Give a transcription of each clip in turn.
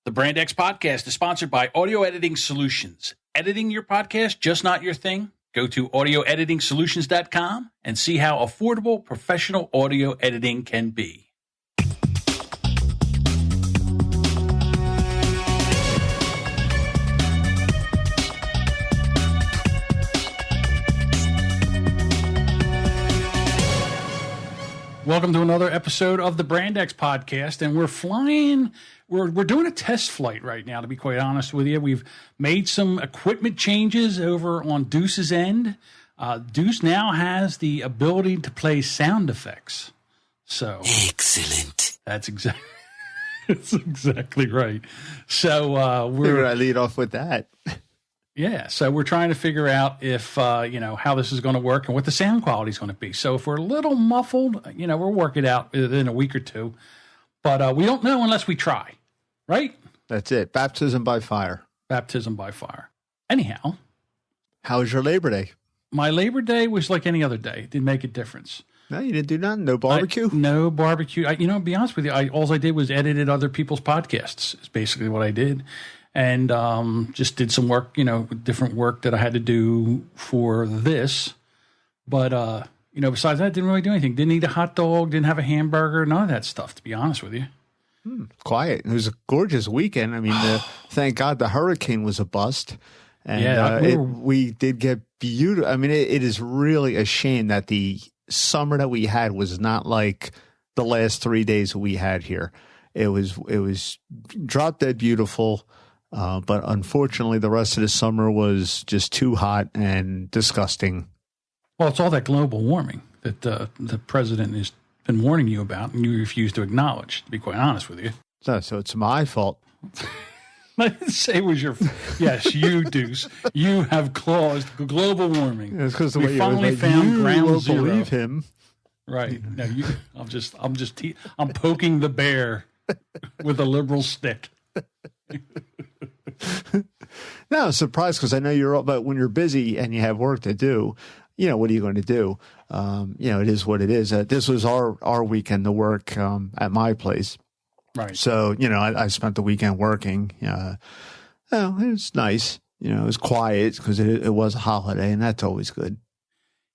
The Brand X podcast is sponsored by Audio Editing Solutions. Editing your podcast just not your thing? Go to audioeditingsolutions.com and see how affordable professional audio editing can be. Welcome to another episode of the Brand X podcast, and we're flying. We're doing a test flight right now, to be quite honest with you. We've made some equipment changes over on Deuce's end. Deuce now has the ability to play sound effects. So excellent. That's exactly right. So I lead off with that. Yeah, so we're trying to figure out if, how this is going to work and what the sound quality is going to be. So if we're a little muffled, we'll work it out in a week or two. But we don't know unless we try, right? That's it. Baptism by fire. Baptism by fire. Anyhow. How was your Labor Day? My Labor Day was like any other day. It didn't make a difference. No, you didn't do nothing? No barbecue? No barbecue. To be honest with you, all I did was edited other people's podcasts is basically what I did. And just did some work, different work that I had to do for this. But, besides that, didn't really do anything. Didn't eat a hot dog, didn't have a hamburger, none of that stuff, to be honest with you. Quiet. It was a gorgeous weekend. I mean, thank God the hurricane was a bust. And we did get beautiful. I mean, it is really a shame that the summer that we had was not like the last 3 days we had here. It was drop dead beautiful. But unfortunately, the rest of the summer was just too hot and disgusting. Well, it's all that global warming that the president has been warning you about, and you refuse to acknowledge, to be quite honest with you. So it's my fault. I didn't say it was your Yes, you, Deuce. You have caused global warming. It's because we finally found ground zero. Believe him. Right. No, I'm poking the bear with a liberal stick. No, I'm surprised because I know you're all, but when you're busy and you have work to do, what are you going to do? It is what it is. This was our weekend to work at my place. Right. So, I spent the weekend working. It was nice. It was quiet because it was a holiday, and that's always good.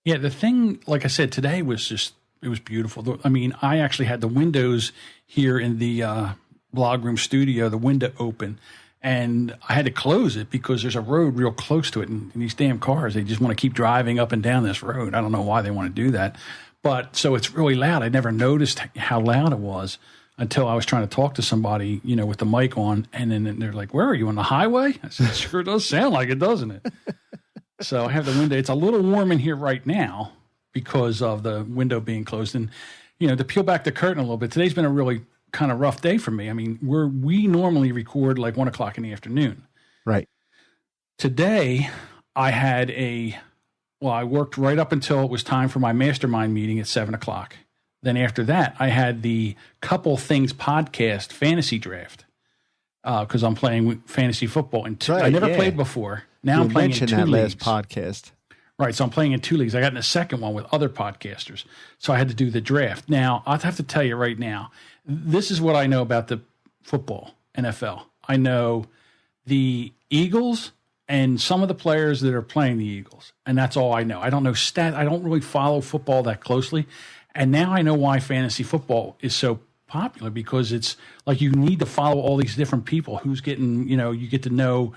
Yeah, the thing, like I said, today was it was beautiful. I mean, I actually had the windows here in the blog room studio, the window open, and I had to close it because there's a road real close to it, and these damn cars, they just want to keep driving up and down this road. I don't know why they want to do that, but so it's really loud. I never noticed how loud it was until I was trying to talk to somebody, with the mic on, and then they're like, "Where are you, on the highway?" I said, "It sure does sound like it, doesn't it?" So I have the window. It's a little warm in here right now because of the window being closed, and to peel back the curtain a little bit, today's been a really kind of rough day for me. I mean, we normally record like 1 o'clock in the afternoon. Right. Today, I had I worked right up until it was time for my mastermind meeting at 7 o'clock. Then after that, I had the Couple Things podcast fantasy draft because I'm playing fantasy football. I never played before. Now I'm playing in 2 leagues. Last podcast. Right, so I'm playing in 2 leagues. I got in a second one with other podcasters, so I had to do the draft. Now, I'll have to tell you right now, this is what I know about the football, NFL. I know the Eagles and some of the players that are playing the Eagles, and that's all I know. I don't know I don't really follow football that closely, and now I know why fantasy football is so popular, because it's like you need to follow all these different people. Who's getting, you get to know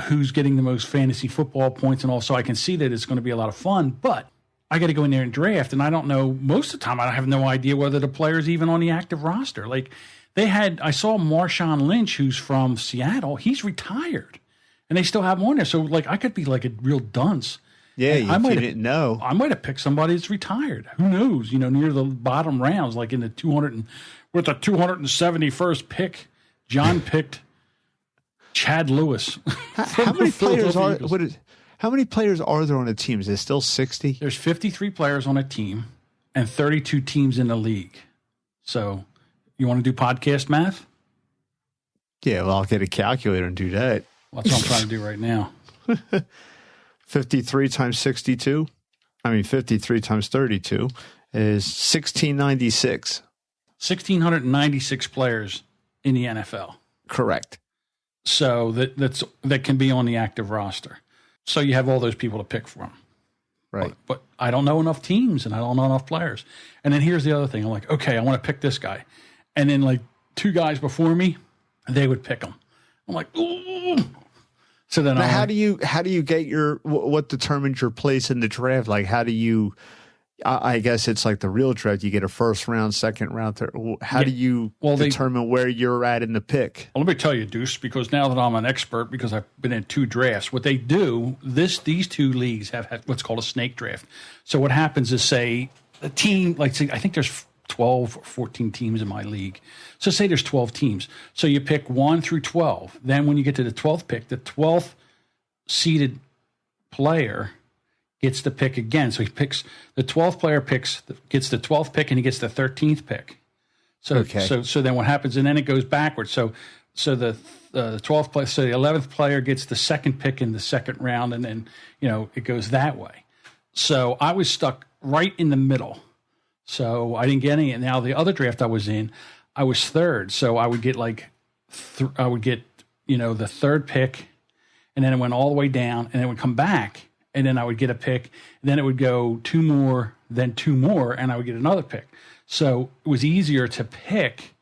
who's getting the most fantasy football points and all. So I can see that it's going to be a lot of fun, but I got to go in there and draft. And I don't know, most of the time, I have no idea whether the player's even on the active roster. Like I saw Marshawn Lynch, who's from Seattle. He's retired and they still have him on there. So like, I could be like a real dunce. Yeah. You didn't know. I might have picked somebody that's retired. Who knows? Near the bottom rounds, like in the 271st pick, John picked Chad Lewis. How many players are there on a team? Is there still 60? There's 53 players on a team and 32 teams in the league. So you want to do podcast math? Yeah, well, I'll get a calculator and do that. Well, that's what I'm trying to do right now. 53 times 62. 53 times 32 is 1696. 1,696 players in the NFL. Correct. So that can be on the active roster. So you have all those people to pick from. Right. But I don't know enough teams and I don't know enough players. And then here's the other thing. I'm like, okay, I want to pick this guy. And then like 2 guys before me, they would pick him. I'm like, ooh. So then now, how do you get what determines your place in the draft? Like, how do you, I guess it's like the real draft. You get a first round, second round, third. How do you determine where you're at in the pick? Well, let me tell you, Deuce, because now that I'm an expert, because I've been in 2 drafts, what they do, these 2 leagues have had what's called a snake draft. So what happens is, say, a team, like, say, I think there's 12 or 14 teams in my league. So say there's 12 teams. So you pick 1 through 12. Then when you get to the 12th pick, the 12th seeded player gets the pick again. So he picks the 12th player gets the 12th pick and he gets the 13th pick. So so then what happens, and then it goes backwards. So the 12th player, so the 11th player gets the second pick in the second round, and then it goes that way. So I was stuck right in the middle. So I didn't get any. And now the other draft I was in, I was third. So I would get the third pick, and then it went all the way down, and it would come back, and then I would get a pick, and then it would go 2 more, then 2 more, and I would get another pick. So it was easier to pick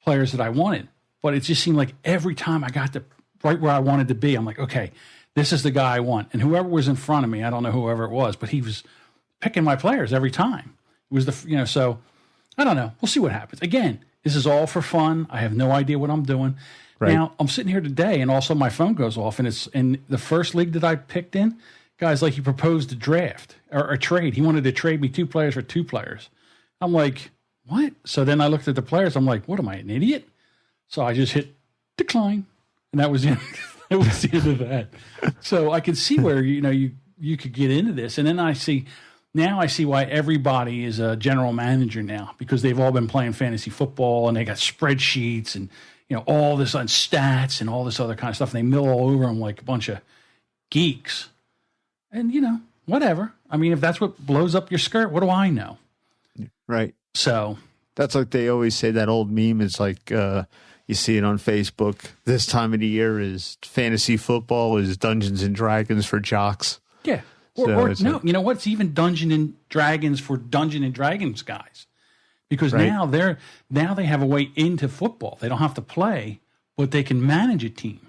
players that I wanted. But it just seemed like every time I got to right where I wanted to be, I'm like, okay, this is the guy I want. And whoever was in front of me, I don't know whoever it was, but he was picking my players every time. It was so I don't know. We'll see what happens. Again, this is all for fun. I have no idea what I'm doing. Right. Now, I'm sitting here today, and also my phone goes off, and it's in the first league that I picked in. Guys, like, he proposed a draft or a trade. He wanted to trade me 2 players for 2 players. I'm like, what? So then I looked at the players. I'm like, what am I, an idiot? So I just hit decline, and that was it. That was the end of that. So I could see where you could get into this, and then I see why everybody is a general manager now, because they've all been playing fantasy football and they got spreadsheets and all this on stats and all this other kind of stuff. And they mill all over them like a bunch of geeks. And whatever. I mean, if that's what blows up your skirt, what do I know? Right. So that's like they always say, that old meme. It's like you see it on Facebook. This time of the year is fantasy football is Dungeons and Dragons for jocks. Yeah. Or no, you know what? It's even Dungeons and Dragons for Dungeons and Dragons guys, because now they have a way into football. They don't have to play, but they can manage a team,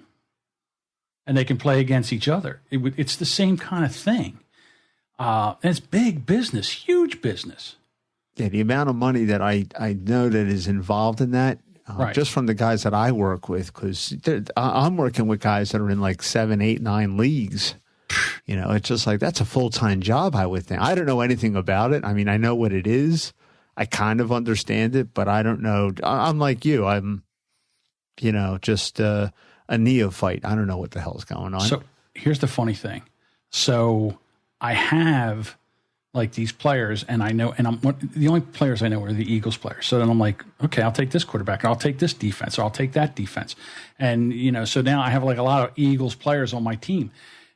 and they can play against each other. It's the same kind of thing, and it's big business, huge business. Yeah, the amount of money that I know that is involved in that, just from the guys that I work with, because I'm working with guys that are in like 7, 8, 9 leagues. It's just like, that's a full-time job, I would think. I don't know anything about it. I mean, I know what it is. I kind of understand it, but I don't know. I'm like you. I'm, just a neophyte. I don't know what the hell's going on. So here's the funny thing. So I have like these players, and I know, and the only players I know are the Eagles players. So then I'm like, okay, I'll take this quarterback, or I'll take this defense, or I'll take that defense. And, so now I have like a lot of Eagles players on my team.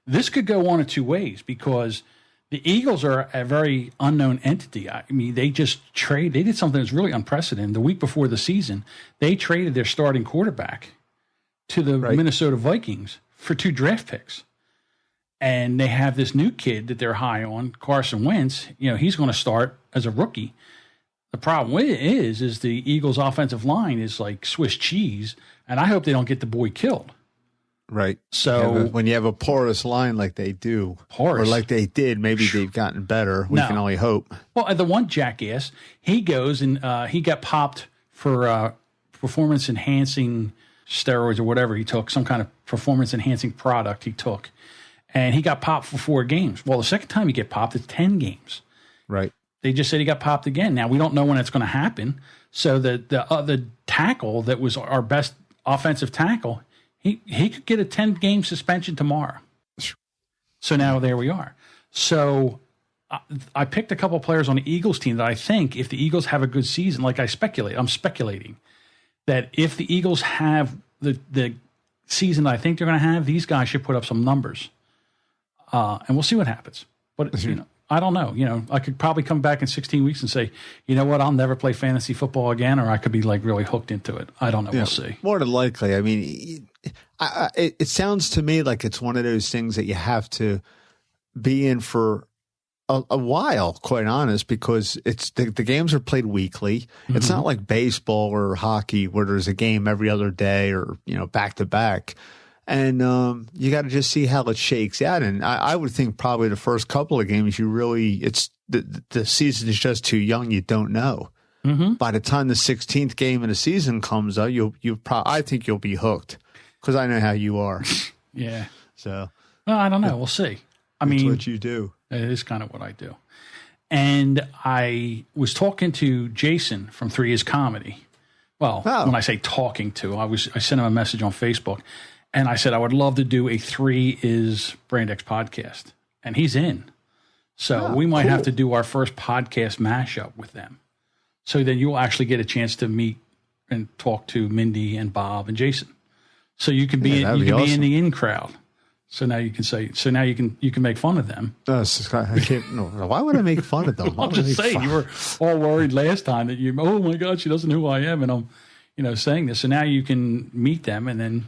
This could go one of 2 ways, because the Eagles are a very unknown entity. I mean, they just they did something that's really unprecedented. The week before the season, they traded their starting quarterback to the Minnesota Vikings for 2 draft picks. And they have this new kid that they're high on, Carson Wentz. He's going to start as a rookie. The problem is the Eagles' offensive line is like Swiss cheese, and I hope they don't get the boy killed. Right. So when you have a porous line like they do, or like they did, maybe they've gotten better. We can only hope. Well, the one jackass, he goes and he got popped for performance-enhancing steroids or whatever he took, some kind of performance-enhancing product he took. And he got popped for 4 games. Well, the second time he get popped, it's 10 games. Right. They just said he got popped again. Now, we don't know when it's going to happen. So the tackle that was our best offensive tackle, he could get a 10-game suspension tomorrow. So now there we are. So I picked a couple of players on the Eagles team that I think if the Eagles have a good season, like I'm speculating that if the Eagles have the season that I think they're going to have, these guys should put up some numbers. And we'll see what happens. But, I don't know. You know, I could probably come back in 16 weeks and say, you know what, I'll never play fantasy football again, or I could be like really hooked into it. I don't know. We'll see. More than likely. I mean, it sounds to me like it's one of those things that you have to be in for a while, quite honest, because it's the games are played weekly. Mm-hmm. It's not like baseball or hockey where there's a game every other day or, back to back. And you got to just see how it shakes out. And I would think probably the first couple of games, it's the season is just too young. You don't know. Mm-hmm. By the time the 16th game of the season comes up, I think you'll be hooked because I know how you are. Yeah. So. Well, I don't know. We'll see. That's what you do. It is kind of what I do. And I was talking to Jason from 3 Is Comedy. Well, when I say talking to, I sent him a message on Facebook, and I said I would love to do a 3 Is Brand X podcast, and he's in. So we might have to do our first podcast mashup with them. So then you'll actually get a chance to meet and talk to Mindy and Bob and Jason. So you can be awesome. Be in the in crowd. So now you can say. So now you can make fun of them. I can't. No, why would I make fun of them? I'm just saying you were all worried last time that oh my God, she doesn't know who I am, and I'm saying this. So now you can meet them, and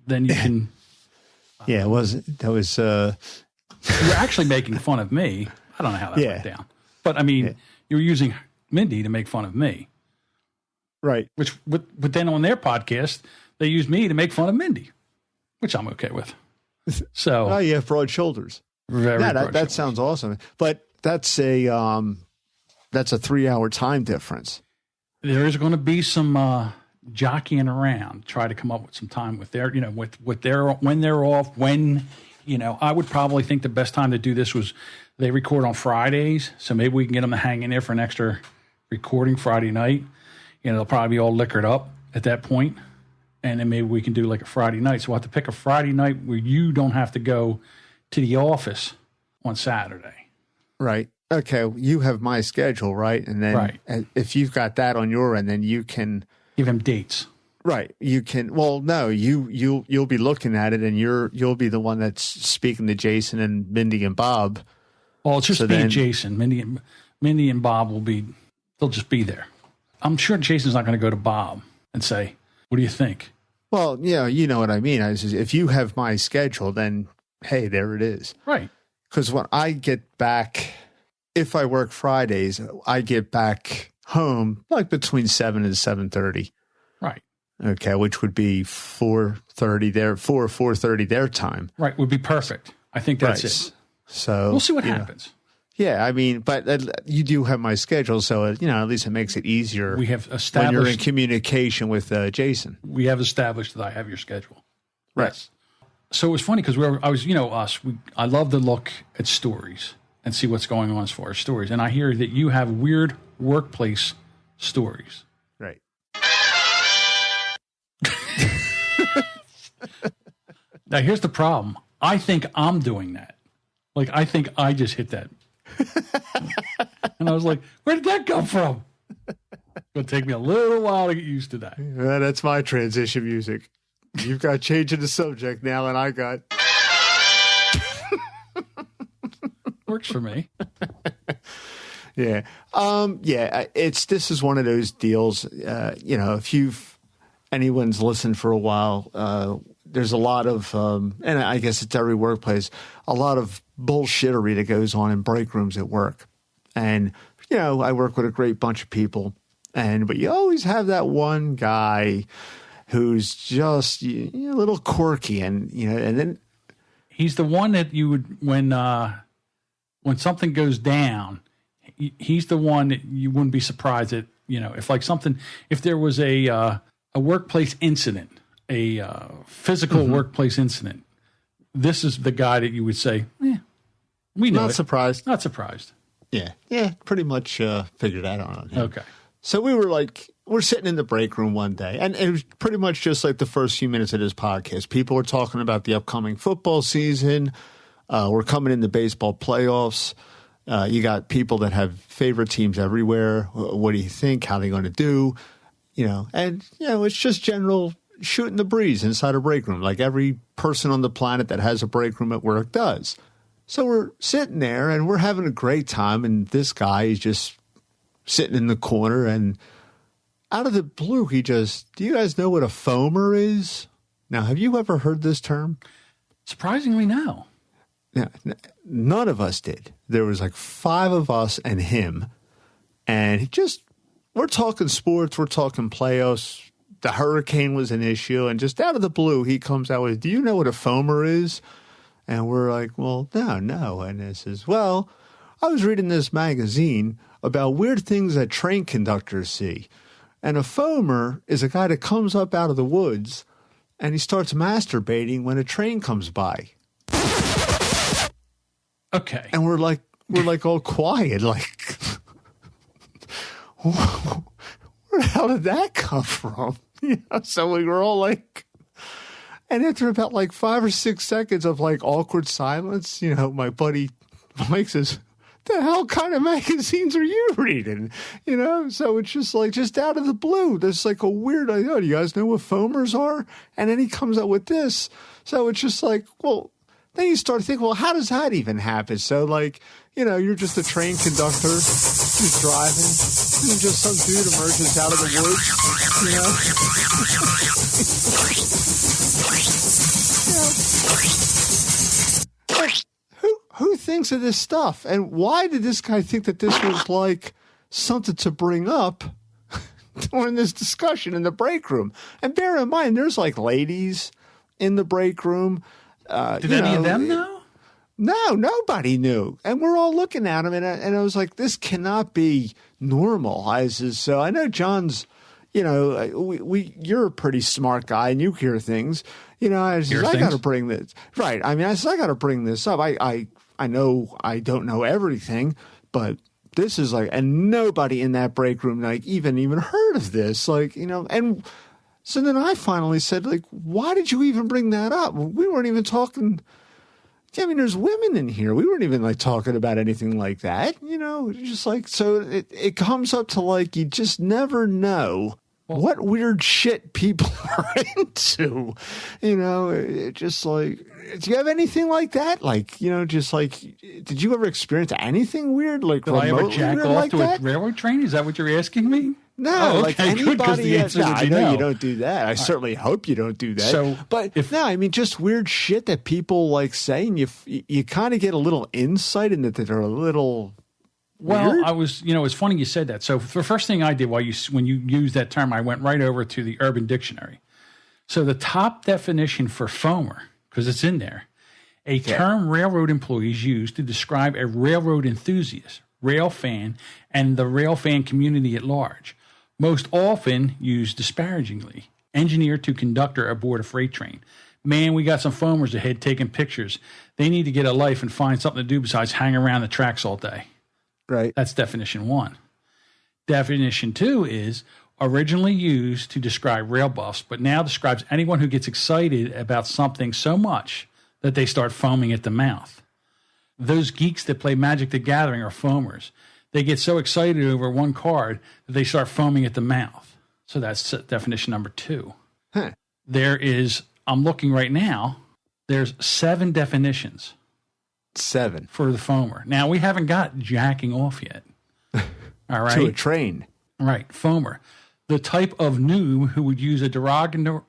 then you can. Yeah, it was that was. You're actually making fun of me. I don't know how that went down, but I mean, you're using Mindy to make fun of me, right? But then on their podcast, they use me to make fun of Mindy, which I'm okay with. So, you have broad shoulders. That sounds awesome. But that's a 3-hour time difference. There is going to be some jockeying around, try to come up with some time with their, when they're off. I would probably think the best time to do this was they record on Fridays, so maybe we can get them to hang in there for an extra recording Friday night. They'll probably be all liquored up at that point. And then maybe we can do like a Friday night. So we'll have to pick a Friday night where you don't have to go to the office on Saturday. Right. Okay. You have my schedule, right? And then if you've got that on your end, then you can give them dates. Right. You can. Well, no. You'll be looking at it, and you'll be the one that's speaking to Jason and Mindy and Bob. Well, it's just me and Jason. Mindy and Bob they'll just be there. I'm sure Jason's not going to go to Bob and say, what do you think? Well, you know what I mean. If you have my schedule, then, hey, there it is. Right. Because when I get back, if I work Fridays, I get back home like between 7 and 7:30. Right. Okay, which would be 4:30 there, 4:30 their time. Right, would be perfect. I think that's it. So we'll see what happens. Yeah, I mean, but you do have my schedule, so at least it makes it easier. We have established when you're in communication with Jason. We have established that I have your schedule. Right. Yes. So it was funny because I love to look at stories and see what's going on as far as stories, and I hear that you have weird workplace stories. Right. Now here's the problem. I think I'm doing that. Like I think I just hit that. And I was like, where did that come from? It's going to take me a little while to get used to that. Yeah, that's my transition music. You've got changing the subject now, and I got... Works for me. Yeah. This is one of those deals, if anyone's listened for a while, there's a lot of, and I guess it's every workplace, a lot of bullshittery that goes on in break rooms at work. And, I work with a great bunch of people, but you always have that one guy who's just a little quirky and then. He's the one that you would, when something goes down, he's the one that you wouldn't be surprised that, if there was a workplace incident, a physical workplace incident, this is the guy that you would say, we know. Not surprised. Not surprised. Yeah, pretty much figured that out on him. Okay. So we're sitting in the break room one day, and it was pretty much just like the first few minutes of this podcast. People were talking about the upcoming football season. We're coming into baseball playoffs. You got people that have favorite teams everywhere. What do you think? How are they going to do? It's just general shooting the breeze inside a break room, like every person on the planet that has a break room at work does. So we're sitting there and we're having a great time. And this guy is just sitting in the corner. And out of the blue, do you guys know what a foamer is? Now, have you ever heard this term? Surprisingly, no. Now, none of us did. There was like 5 of us and him. And we're talking sports, we're talking playoffs. The hurricane was an issue. And just out of the blue, he comes out with, do you know what a foamer is? And we're like, well, no. And he says, well, I was reading this magazine about weird things that train conductors see. And a foamer is a guy that comes up out of the woods and he starts masturbating when a train comes by. Okay. And we're like all quiet, like, where the hell did that come from? So we were all like, and after about like 5 or 6 seconds of like awkward silence, my buddy Mike says, the hell kind of magazines are you reading? So it's just out of the blue. There's like a weird idea. Do you guys know what foamers are? And then he comes up with this. So it's just like, well, then you start thinking, well, how does that even happen? So like, you're just a train conductor who's driving and just some dude emerges out of the woods, Who thinks of this stuff? And why did this guy think that this was like something to bring up during this discussion in the break room? And bear in mind, there's like ladies in the break room. Did any of them know? No, nobody knew. And we're all looking at him. And I was like, this cannot be normal. So I know John's, you're a pretty smart guy and you hear things. I got to bring this. Right. I got to bring this up. I know I don't know everything, but this is like, and nobody in that break room, like even heard of this. Like, and so then I finally said, like, why did you even bring that up? We weren't even talking. There's women in here. We weren't even like talking about anything like that, just like, so it comes up to like, you just never know what weird shit people are into, it just like, do you have anything like that? Like, just like, did you ever experience anything weird? Like, did I ever jack off like to a railroad train? Is that what you're asking me? No, like anybody. I know you don't do that. I certainly hope you don't do that. So, but just weird shit that people like say, and you kind of get a little insight into that they're a little. Well, weird. I was, it's funny you said that. So the first thing I did when you used that term, I went right over to the Urban Dictionary. So the top definition for foamer, because it's in there, a term railroad employees use to describe a railroad enthusiast, rail fan, and the rail fan community at large. Most often used disparagingly. Engineer to conductor aboard a freight train. Man, we got some foamers ahead taking pictures. They need to get a life and find something to do besides hang around the tracks all day. Right. That's definition 1. Definition 2 is originally used to describe rail buffs, but now describes anyone who gets excited about something so much that they start foaming at the mouth. Those geeks that play Magic the Gathering are foamers. They get so excited over one card that they start foaming at the mouth. So that's definition number 2. Huh. I'm looking right now, there's 7 definitions. 7. For the foamer. Now, we haven't got jacking off yet. All right. To a train. Right. Foamer. The type of noob who would use a derogatory.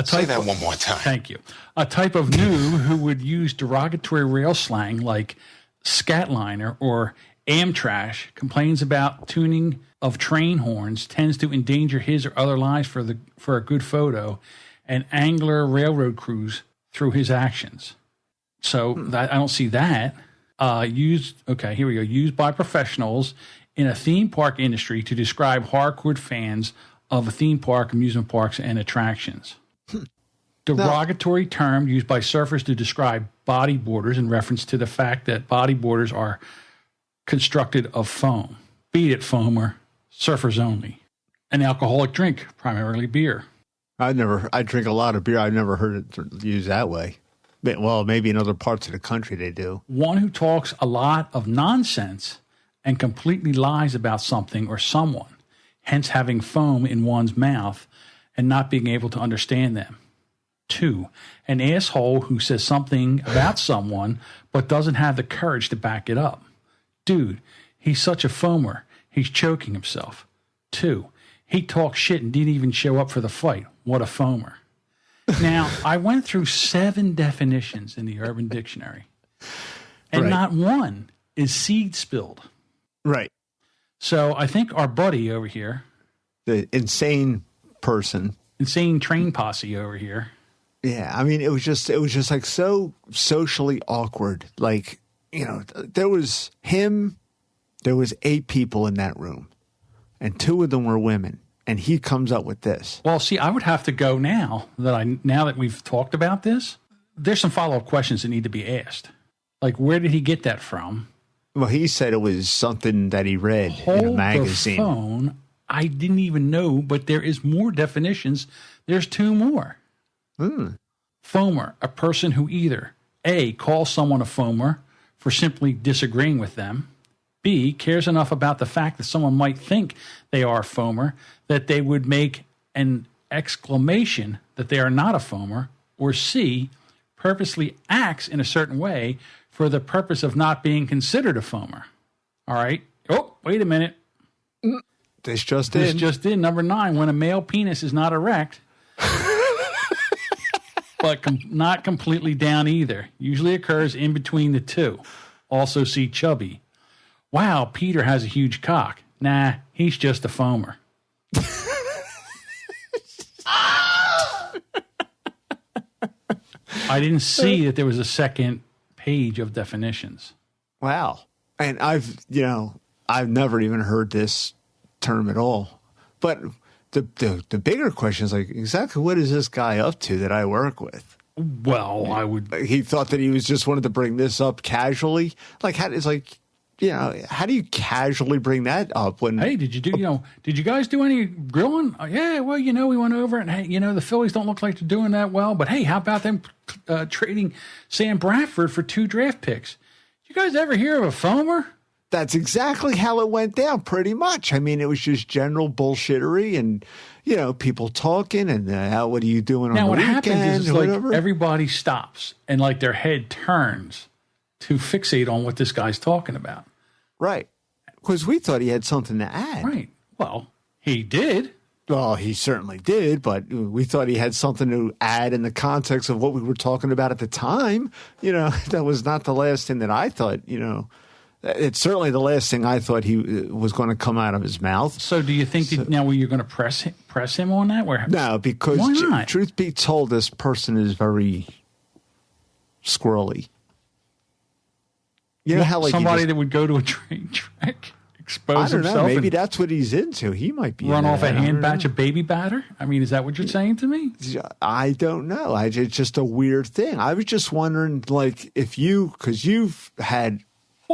Say that one more time. Thank you. A type of noob who would use derogatory rail slang like scatliner or Amtrash, complains about tuning of train horns, tends to endanger his or other lives for a good photo, and angler railroad crews through his actions. So I don't see that. Here we go. Used by professionals in a theme park industry to describe hardcore fans of a theme park, amusement parks, and attractions. Derogatory term used by surfers to describe bodyboarders in reference to the fact that bodyboarders are constructed of foam. Beat it, foamer. Surfers only. An alcoholic drink, primarily beer. I drink a lot of beer. I've never heard it used that way. Well, maybe in other parts of the country they do. One who talks a lot of nonsense and completely lies about something or someone, hence having foam in one's mouth and not being able to understand them. 2, an asshole who says something about someone but doesn't have the courage to back it up. Dude, he's such a foamer. He's choking himself. 2, he talks shit and didn't even show up for the fight. What a foamer. Now, I went through 7 definitions in the Urban Dictionary, and not one is seed spilled. Right. So I think our buddy over here, the insane person, insane train posse over here. Yeah, I mean, it was just like so socially awkward. Like, you know, there was him, there was 8 people in that room, and 2 of them were women. And he comes up with this. Well, see, I would have to go now that we've talked about this. There's some follow-up questions that need to be asked. Like, where did he get that from? Well, he said it was something that he read in a magazine. The phone. I didn't even know, but there is more definitions. There's 2 more. Foamer, a person who either A, calls someone a foamer for simply disagreeing with them, B, cares enough about the fact that someone might think they are a foamer that they would make an exclamation that they are not a foamer, or C, purposely acts in a certain way for the purpose of not being considered a foamer. All right. Oh, wait a minute. This just in. Number 9, when a male penis is not erect, but not completely down either. Usually occurs in between the 2. Also see chubby. Wow, Peter has a huge cock. Nah, he's just a foamer. I didn't see that there was a second page of definitions. Wow. And I've never even heard this term at all. But the bigger question is, like, exactly what is this guy up to that I work with? Well, he thought that he was just wanted to bring this up casually. Like, it's like, you know, how do you casually bring that up when? Hey, did you guys do any grilling? Yeah, well, you know, we went over and, hey, you know, the Phillies don't look like they're doing that well, but hey, how about them trading Sam Bradford for 2 draft picks? Did you guys ever hear of a foamer? That's exactly how it went down, pretty much. I mean, it was just general bullshittery and, you know, people talking and what are you doing on the weekend? Now, what happens is like everybody stops and like their head turns to fixate on what this guy's talking about. Right. Because we thought he had something to add. Right. Well, he did. Well, he certainly did, but we thought he had something to add in the context of what we were talking about at the time. You know, that was not the last thing that I thought, you know. It's certainly the last thing I thought he was going to come out of his mouth. So do you think now you're going to press him on that? No, because truth be told, this person is very squirrely. You know how like somebody that would go to a train track, expose himself. I don't know. Maybe that's what he's into. He might be run off a hand batch of baby batter. I mean, is that what you're saying to me? I don't know. It's just a weird thing. I was just wondering, like, because you've had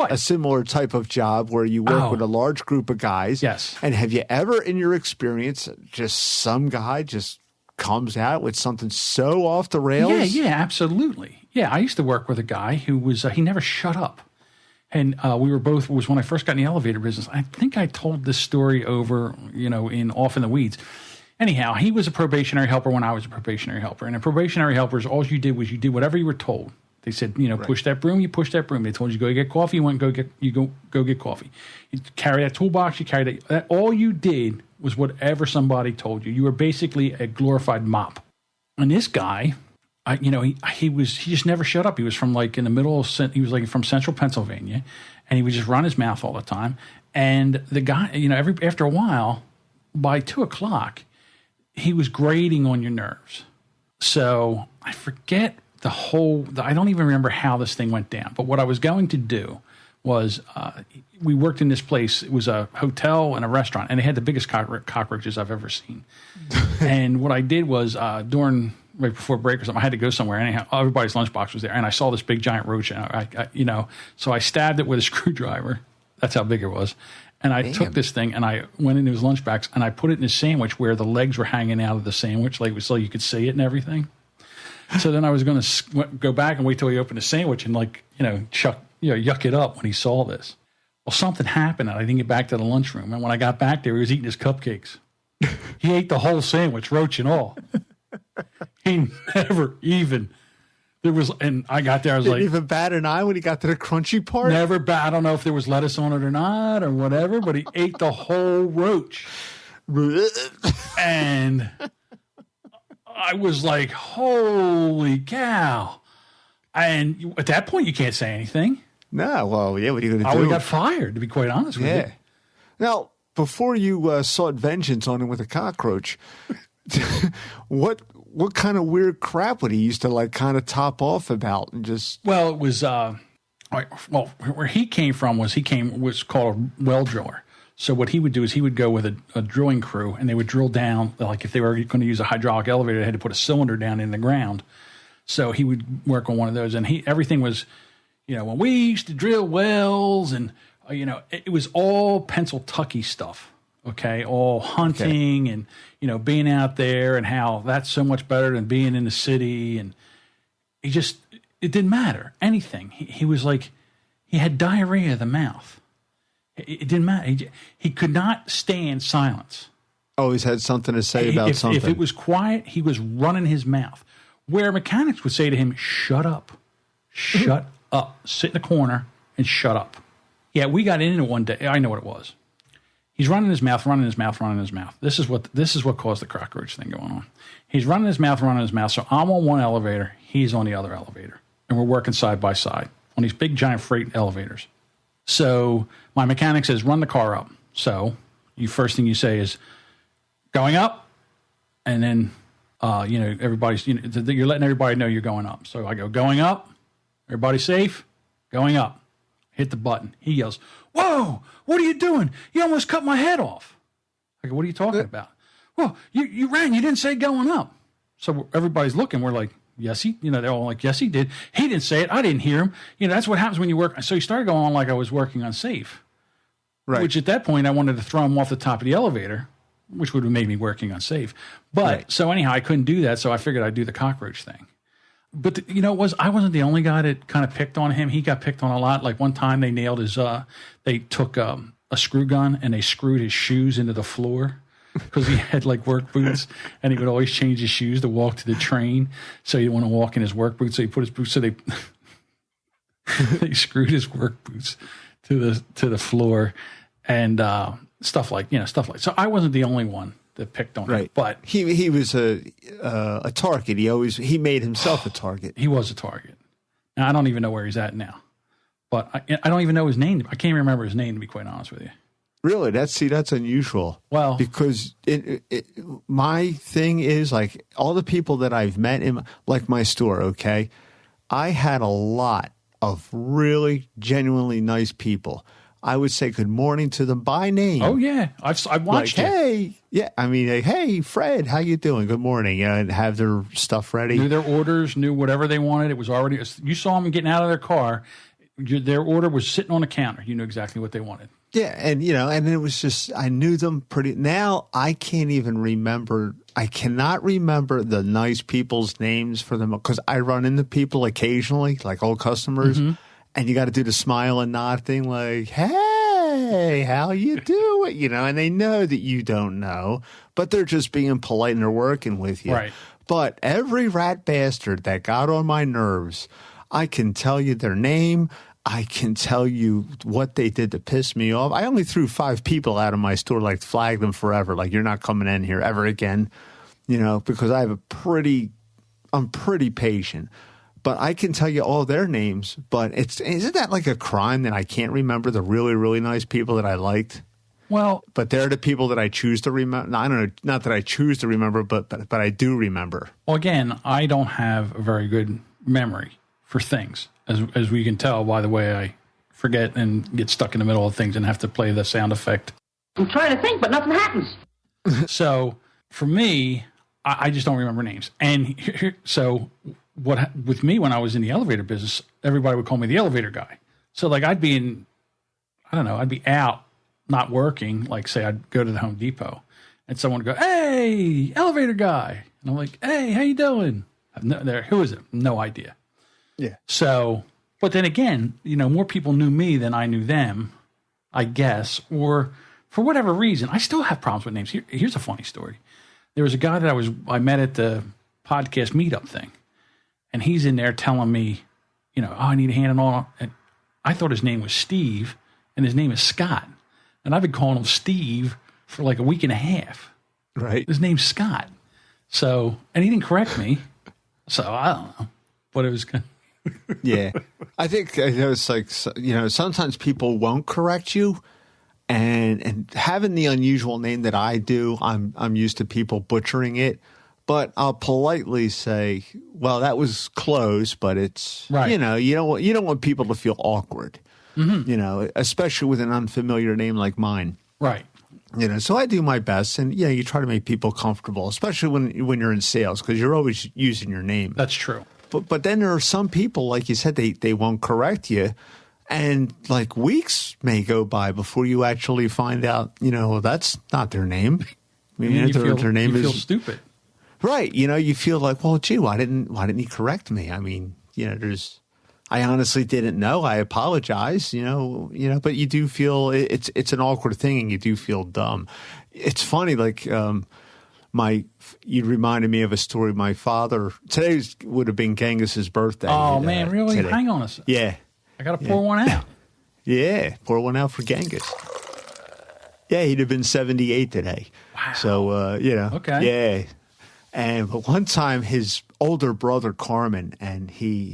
a similar type of job where you work with a large group of guys. Yes. And have you ever, in your experience, just some guy just comes out with something so off the rails? Yeah, absolutely. Yeah, I used to work with a guy who was he never shut up. And we were both, was when I first got in the elevator business. I think I told this story over, you know, Off in the Weeds. Anyhow, he was a probationary helper when I was a probationary helper. And a probationary helper, all you did was you did whatever you were told. They said, you know, push that broom, you push that broom. They told you go get coffee, you went go get coffee. You carry that toolbox, you carry that. All you did was whatever somebody told you. You were basically a glorified mop. And this guy, he just never shut up. He was from like in the middle of, he was like from central Pennsylvania, and he would just run his mouth all the time. And the guy, you know, after a while, by 2:00, he was grating on your nerves. So I forget I don't even remember how this thing went down. But what I was going to do was we worked in this place. It was a hotel and a restaurant, and they had the biggest cockroaches I've ever seen. And what I did was right before break or something, I had to go somewhere. Anyhow, everybody's lunchbox was there, and I saw this big giant roach. And so I stabbed it with a screwdriver. That's how big it was. And I took this thing and I went into his lunchbox and I put it in his sandwich where the legs were hanging out of the sandwich, like so you could see it and everything. So then I was going to go back and wait till he opened the sandwich and yuck it up when he saw this. Well, something happened and I didn't get back to the lunchroom. And when I got back there, he was eating his cupcakes. He ate the whole sandwich, roach and all. He never even. There was, and I got there. I was Didn't like, even bat an eye when he got to the crunchy part. Never bat. I don't know if there was lettuce on it or not or whatever, but he ate the whole roach. And I was like, holy cow. And at that point, you can't say anything. No, well, yeah, what are you going to do? I would have got fired, to be quite honest with you. Now, before you sought vengeance on him with a cockroach, what kind of weird crap would he used to like kind of top off about and just? Well, it was where he came from was called a well driller. So what he would do is he would go with a drilling crew and they would drill down, like if they were going to use a hydraulic elevator, they had to put a cylinder down in the ground. So he would work on one of those, and everything was, when we used to drill wells, and it was all Pennsylvania stuff. Okay, all hunting and being out there, and how that's so much better than being in the city, and it didn't matter anything. He was like, he had diarrhea of the mouth. It didn't matter. He could not stand silence. Always had something to say about something. If it was quiet, he was running his mouth. Where mechanics would say to him, shut up, sit in the corner and shut up. Yeah, we got into it one day. I know what it was. He's running his mouth. This is what caused the cockroach thing going on. He's running his mouth. So I'm on one elevator. He's on the other elevator. And we're working side by side on these big, giant freight elevators. So my mechanic says, run the car up. So first thing you say is, going up, and then everybody's, you're letting everybody know you're going up. So I go, going up, everybody safe, going up, hit the button. He yells, whoa, what are you doing? You almost cut my head off. I go, what are you talking about? Well, you ran, you didn't say going up. So everybody's looking, we're like, yes, they're all like, yes, he did. He didn't say it. I didn't hear him. That's what happens when you work. So he started going on like I was working unsafe. Right. Which at that point I wanted to throw him off the top of the elevator, which would have made me working unsafe. But So anyhow, I couldn't do that. So I figured I'd do the cockroach thing. But I wasn't the only guy that kind of picked on him. He got picked on a lot. Like one time they nailed they took a screw gun and they screwed his shoes into the floor because he had like work boots and he would always change his shoes to walk to the train. So he didn't want to walk in his work boots. So he put his boots. So they screwed his work boots to the floor and stuff like. So I wasn't the only one that picked on him, but he was a target. He made himself a target. He was a target. Now I don't even know where he's at now, but I don't even know his name. I can't remember his name, to be quite honest with you. Really, that's unusual. Well, because my thing is like all the people that I've met in like my store. Okay, I had a lot of really genuinely nice people. I would say good morning to them by name. Oh yeah, I've watched it. Hey, yeah, I mean, hey, Fred, how you doing? Good morning. And have their stuff ready. Knew their orders, knew whatever they wanted. It was already. You saw them getting out of their car. Their order was sitting on the counter. You knew exactly what they wanted. Yeah, and and it was just I knew them pretty. Now I can't even remember. I cannot remember the nice people's names for them because I run into people occasionally, like old customers. Mm-hmm. And you got to do the smile and nod thing like, hey, how you doing? And they know that you don't know, but they're just being polite and they're working with you. Right. But every rat bastard that got on my nerves, I can tell you their name. I can tell you what they did to piss me off. I only threw 5 people out of my store, like flagged them forever. Like, you're not coming in here ever again, because I'm pretty patient. But I can tell you all their names, but isn't that like a crime that I can't remember the really, really nice people that I liked? Well, but they're the people that I choose to remember. I don't know, not that I choose to remember, but I do remember. Well, again, I don't have a very good memory for things, as we can tell by the way I forget and get stuck in the middle of things and have to play the sound effect. I'm trying to think, but nothing happens. So for me, I just don't remember names. And so what with me when I was in the elevator business, everybody would call me the elevator guy. So like I'd be out not working. Like say I'd go to the Home Depot and someone would go, hey, elevator guy. And I'm like, hey, how you doing? Who is it? No idea. Yeah. So, but then again, more people knew me than I knew them, I guess, or for whatever reason, I still have problems with names. Here's a funny story. There was a guy that I met at the podcast meetup thing. And he's in there telling me, I need a hand and all. And I thought his name was Steve, and his name is Scott. And I've been calling him Steve for like a week and a half. Right. His name's Scott. So, and he didn't correct me. So I don't know. But it was good. Yeah. I think, it's like, sometimes people won't correct you. And having the unusual name that I do, I'm used to people butchering it. But I'll politely say, well, that was close, but it's, right. You don't want people to feel awkward, especially with an unfamiliar name like mine. Right. So I do my best, and you try to make people comfortable, especially when you're in sales, because you're always using your name. That's true. But then there are some people, like you said, they won't correct you, and like weeks may go by before you actually find out, that's not their name. I mean, their name you feel stupid. Right. You feel like, well, gee, why didn't he correct me? I mean, I honestly didn't know. I apologize, but you do feel it's an awkward thing, and you do feel dumb. It's funny, like, you reminded me of a story. My father, today would have been Genghis's birthday. Oh, man, really? Today. Hang on a second. Yeah. I got to pour one out. Yeah, pour one out for Genghis. Yeah, he'd have been 78 today. Wow. So, Okay. Yeah. But one time, his older brother, Carmen, and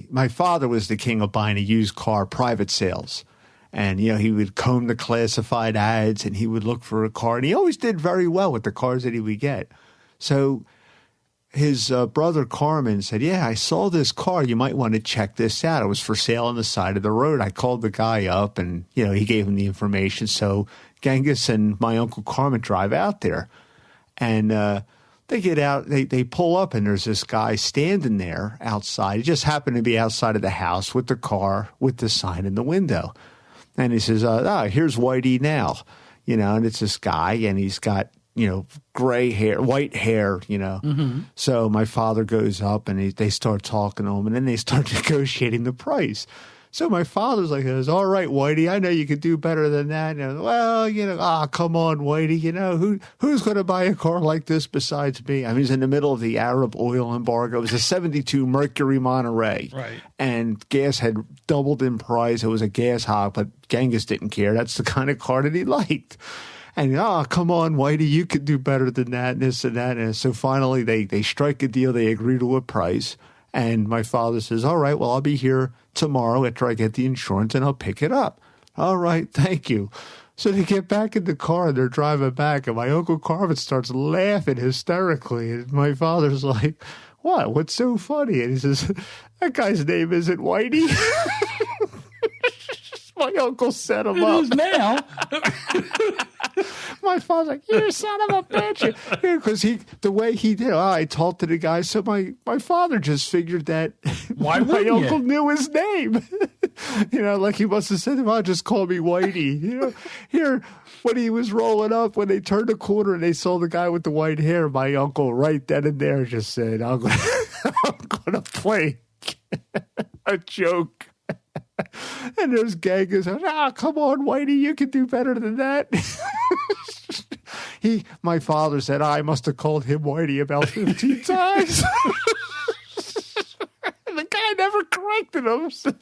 my father was the king of buying a used car, private sales. And, he would comb the classified ads, and he would look for a car. And he always did very well with the cars that he would get. So his brother, Carmen, said, yeah, I saw this car. You might want to check this out. It was for sale on the side of the road. I called the guy up, and, he gave him the information. So Genghis and my Uncle Carmen drive out there. And they get out, they pull up, and there's this guy standing there outside. He just happened to be outside of the house with the car, with the sign in the window. And he says, here's Whitey now, and it's this guy, and he's got, gray hair, white hair, Mm-hmm. So my father goes up, and they start talking to him, and then they start negotiating the price. So my father's like, all right, Whitey, I know you could do better than that. And, well, come on, Whitey, who's going to buy a car like this besides me? I mean, he's in the middle of the Arab oil embargo. It was a 72 Mercury Monterey. Right. And gas had doubled in price. It was a gas hog, but Genghis didn't care. That's the kind of car that he liked. And, come on, Whitey, you could do better than that, and this and that. And so finally they strike a deal. They agree to a price. And my father says, all right, well, I'll be here tomorrow after I get the insurance, and I'll pick it up. All right, thank you. So they get back in the car, and they're driving back, and my Uncle Carmen starts laughing hysterically. And my father's like, what? What's so funny? And he says, that guy's name isn't Whitey. My uncle set him up. It is now. My father's like, you son of a bitch. Because the way he did, I talked to the guy. So my father just figured that Why my uncle you? knew his name. Like he must have said to him, just call me Whitey. Here, when he was rolling up, when they turned the corner and they saw the guy with the white hair, my uncle right then and there just said, I'm going to play a joke. And there's Genghis. Come on, Whitey, you can do better than that. My father said, I must have called him Whitey about 15 times. The guy never corrected him. So.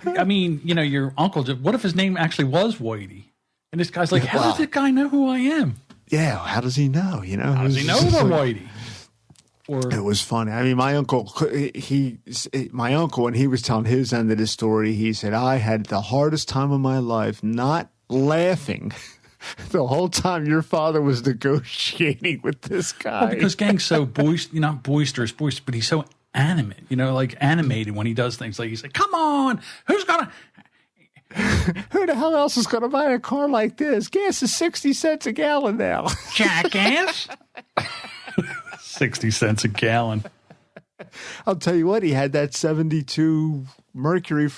I mean, your uncle, what if his name actually was Whitey? And this guy's like, how does that guy know who I am? Yeah, how does he know? How does he know about Whitey? It was funny. I mean, my uncle, when he was telling his end of the story, he said, I had the hardest time of my life not laughing the whole time your father was negotiating with this guy. Well, because Gang's so not boisterous, but he's so animated, animated when he does things. Like he's like, come on, who the hell else is going to buy a car like this? Gas is 60 cents a gallon now. Jackass. 60 cents a gallon. I'll tell you what, he had that 72 Mercury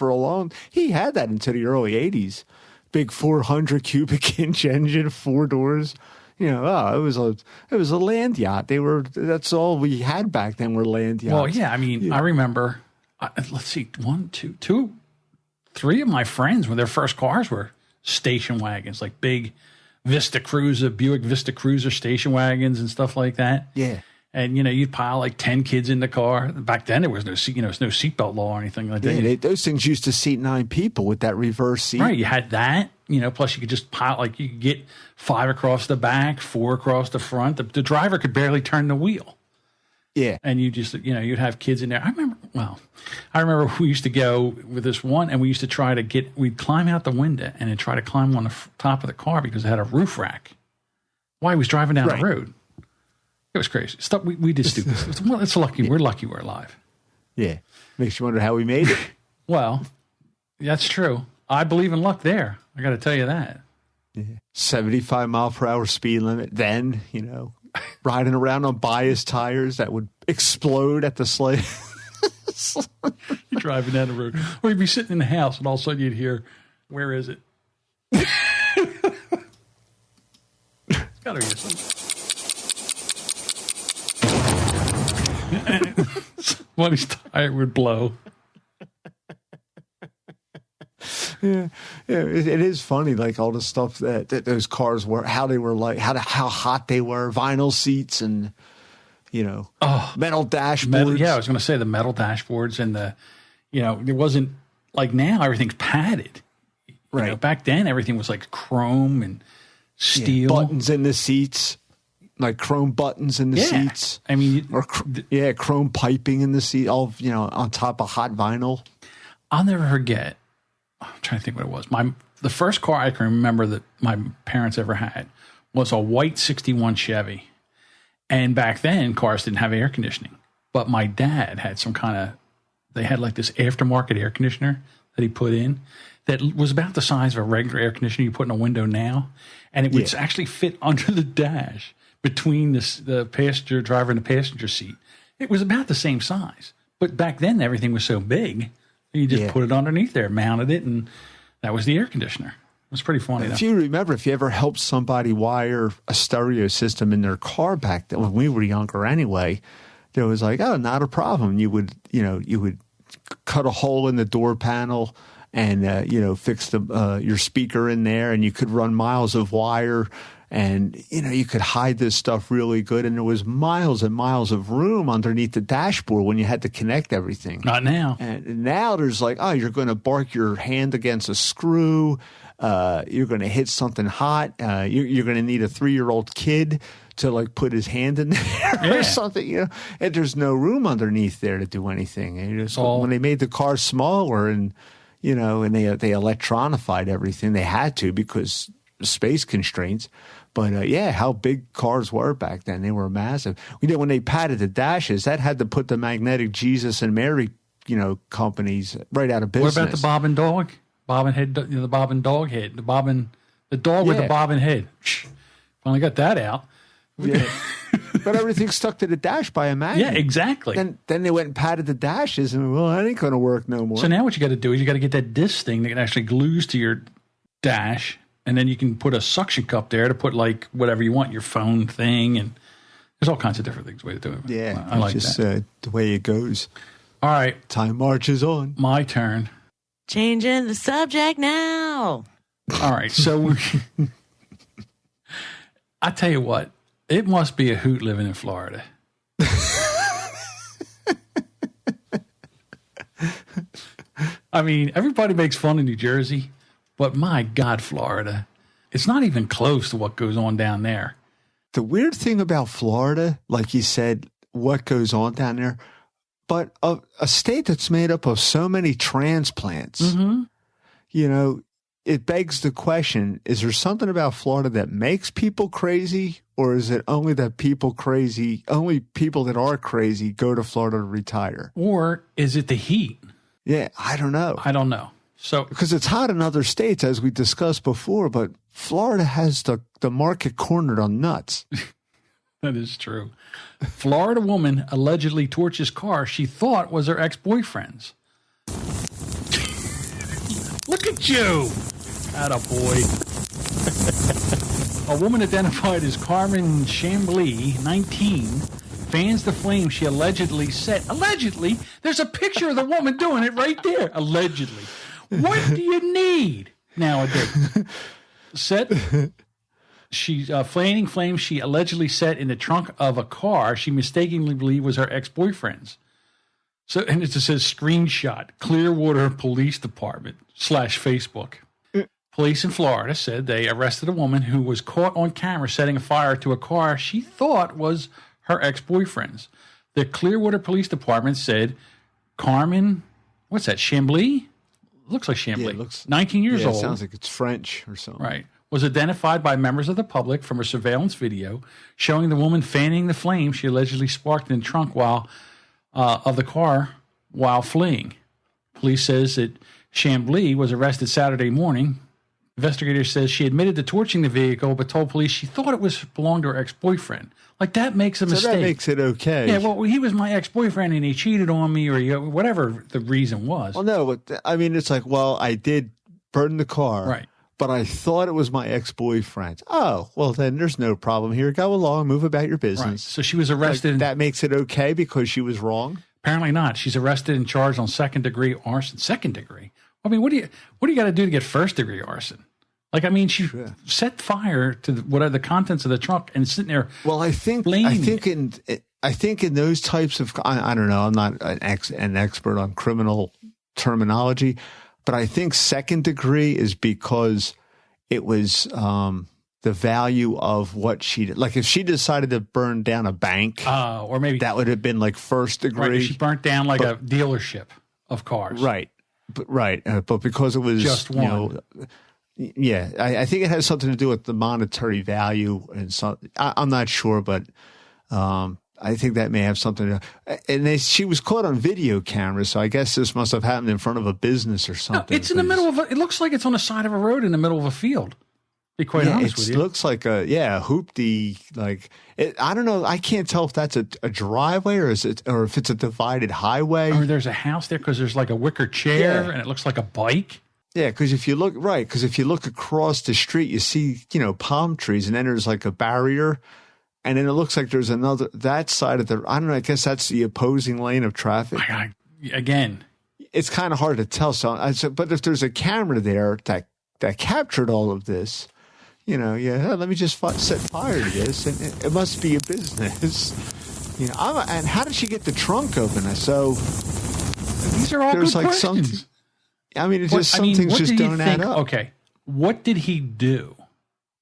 he had that into the early 80s. Big 400 cubic inch engine, 4 doors. It was a land yacht. That's all we had back then were land yachts. Well, yeah, I mean, I remember, let's see, 1, 2, 3 of my friends when their first cars were station wagons, like big Buick Vista Cruiser station wagons and stuff like that. Yeah. And, you'd pile like 10 kids in the car. Back then, there was no seat, there's no seatbelt law or anything like that. Yeah, those things used to seat 9 people with that reverse seat. Right. You had that, plus you could just pile, like you could get 5 across the back, 4 across the front. The driver could barely turn the wheel. Yeah. And you just, you'd have kids in there. I remember we used to go with this one and we used to we'd climb out the window and then try to climb on the top of the car because it had a roof rack while he was driving down the road. It was crazy. Stuff we did stupid. It's lucky. Yeah. We're lucky we're alive. Yeah. Makes you wonder how we made it. Well, that's true. I believe in luck there. I got to tell you that. Yeah. 75 mile per hour speed limit. Then, riding around on biased tires that would explode at the sled. You're driving down the road. Or you'd be sitting in the house and all of a sudden you'd hear, where is it? It's got to be something. Somebody's tire would blow. Yeah, it is funny, like all the stuff that those cars were, how they were like, how hot they were, vinyl seats and, metal dashboards. I was going to say the metal dashboards and it wasn't like now everything's padded. Right. Back then everything was like chrome and steel. Buttons in the seats. Like chrome buttons in the seats. I mean, chrome piping in the seat, all on top of hot vinyl. I'll never forget. I'm trying to think what it was. The first car I can remember that my parents ever had was a white 61 Chevy. And back then, cars didn't have air conditioning. But my dad had they had like this aftermarket air conditioner that he put in that was about the size of a regular air conditioner you put in a window now. And it would actually fit under the dash between the passenger driver and the passenger seat. It was about the same size. But back then, everything was so big. You just put it underneath there, mounted it, and that was the air conditioner. It was pretty funny. If you remember, if you ever helped somebody wire a stereo system in their car back then, when we were younger anyway, there was like, oh, not a problem. You would cut a hole in the door panel and, fix your speaker in there, and you could run miles of wire. And, you could hide this stuff really good. And there was miles and miles of room underneath the dashboard when you had to connect everything. Not now. And now there's like, oh, you're going to bark your hand against a screw. You're going to hit something hot. You're going to need a 3-year-old kid to like put his hand in there or something, and there's no room underneath there to do anything. And when they made the car smaller and, and they electronified everything, they had to because space constraints. But how big cars were back then. They were massive. When they padded the dashes, that had to put the magnetic Jesus and Mary, companies right out of business. What about the bobbin dog? Bobbin head, the bobbin dog head, the dog with the bobbin head. Finally got that out. But everything stuck to the dash by a magnet. Yeah, exactly. Then they went and padded the dashes, and that ain't going to work no more. So now what you got to do is you got to get that disc thing that actually glues to your dash. And then you can put a suction cup there to put like whatever you want, your phone thing, and there's all kinds of different things way to do it. Yeah, I like just, that. The way it goes. All right, time marches on. My turn. Changing the subject now. All right, so I tell you what, it must be a hoot living in Florida. I mean, everybody makes fun of New Jersey. But my God, Florida, it's not even close to what goes on down there. The weird thing about Florida, like you said, what goes on down there, but a state that's made up of so many transplants, it begs the question, is there something about Florida that makes people crazy, or is it only that only people that are crazy go to Florida to retire? Or is it the heat? Yeah, I don't know. So, because it's hot in other states, as we discussed before, but Florida has the market cornered on nuts. That is true. Florida woman allegedly torches car she thought was her ex-boyfriend's. Look at you. Attaboy. A woman identified as Carmen Chambly, 19, fans the flame she allegedly set. Allegedly? There's a picture of the woman doing it right there. Allegedly. What do you need nowadays? Set She's fanning flames she allegedly set in the trunk of a car she mistakenly believed was her ex-boyfriend's. So, and it just says screenshot, Clearwater Police Department /Facebook. Police in Florida said they arrested a woman who was caught on camera setting a fire to a car she thought was her ex-boyfriend's. The Clearwater Police Department said Carmen, what's that, Chambly? Looks like Chambly. Yeah, looks, 19 years old. It sounds like it's French or something. Right. Was identified by members of the public from a surveillance video showing the woman fanning the flames she allegedly sparked in the trunk of the car while fleeing. Police says that Chambly was arrested Saturday morning. Investigators says she admitted to torching the vehicle, but told police she thought it belonged to her ex-boyfriend. Like, that makes a mistake. So that makes it okay. Yeah, well, he was my ex-boyfriend and he cheated on me, or whatever the reason was. Well, no, but I mean, it's like, well, I did burn the car. Right. But I thought it was my ex-boyfriend. Oh, well, then there's no problem here. Go along, move about your business. Right. So she was arrested. Like, that makes it okay because she was wrong? Apparently not. She's arrested and charged on second-degree arson. Second degree? I mean, what do you got to do to get first-degree arson? Like, I mean, she set fire to what are the contents of the trunk and sitting there. Well, I think in those types of, I don't know, I'm not an expert on criminal terminology, but I think second degree is because it was the value of what she did. Like, if she decided to burn down a bank, or maybe that would have been like first degree. Right, she burnt down like a dealership of cars. Right. But because it was just one. Yeah, I think it has something to do with the monetary value, and so I'm not sure, but I think that may have something to. And she was caught on video camera, so I guess this must have happened in front of a business or something. No, it's in the middle of. It looks like it's on the side of a road in the middle of a field. Be quite honest with you. It looks like a hoopty. Like I don't know. I can't tell if that's a driveway or if it's a divided highway. Or there's a house there because there's like a wicker chair and it looks like a bike. Yeah, because if you look across the street, you see, palm trees, and then there's like a barrier, and then it looks like there's that side of the, I don't know, I guess that's the opposing lane of traffic. Again, it's kind of hard to tell. But if there's a camera there that captured all of this, let me just set fire to this, and it must be a business. And how did she get the trunk open? So these are all good questions. I mean, it's just some things just don't add up. Okay, what did he do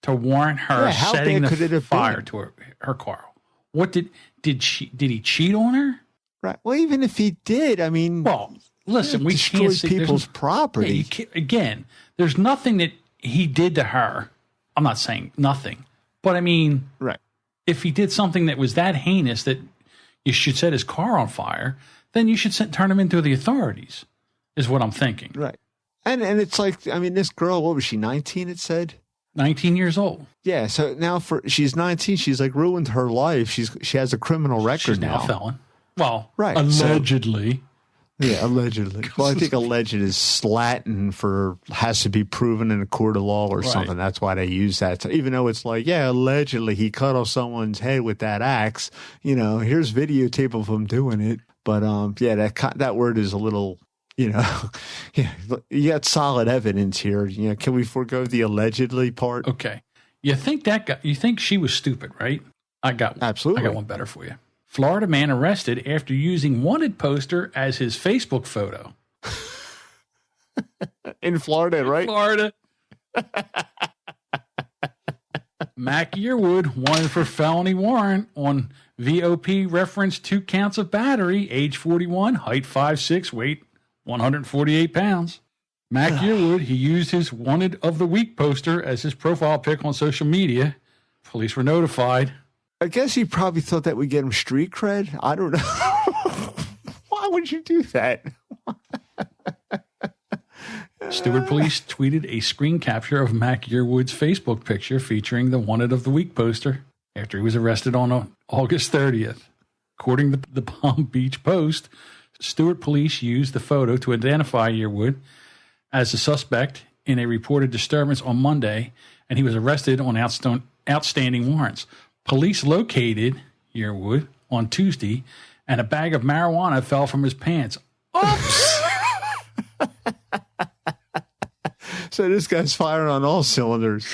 to warrant her setting the fire to her car? What did he cheat on her? Right. Well, even if he did, I mean, listen, we destroy can't people's property. Again, there's nothing that he did to her. I'm not saying nothing, but I mean, right. If he did something that was that heinous that you should set his car on fire, then you should turn him into the authorities. Is what I'm thinking. Right. And it's like, I mean, this girl, what was she, 19, it said? 19 years old. Yeah, so now she's 19, she's like ruined her life. She has a criminal record. She's now a felon. Well, right. Allegedly. Allegedly. Well, I think alleged is Latin for has to be proven in a court of law or something. That's why they use that. So even though it's like, allegedly he cut off someone's head with that axe, here's videotape of him doing it. But that word is a little... you got solid evidence here. Can we forego the allegedly part? Okay. You think she was stupid, right? Absolutely. I got one better for you. Florida man arrested after using wanted poster as his Facebook photo. In Florida, right? Florida. Mac Yearwood wanted for felony warrant on VOP reference 2 counts of battery, age 41, height 5'6", weight 148 pounds. Mac Yearwood, he used his wanted of the week poster as his profile pic on social media. Police were notified. I guess he probably thought that would get him street cred. I don't know. Why would you do that? Stewart police tweeted a screen capture of Mac Yearwood's Facebook picture featuring the wanted of the week poster after he was arrested on August 30th. According to the Palm Beach Post, Stewart police used the photo to identify Yearwood as a suspect in a reported disturbance on Monday, and he was arrested on outstanding warrants. Police located Yearwood on Tuesday, and a bag of marijuana fell from his pants. Oops! So this guy's firing on all cylinders.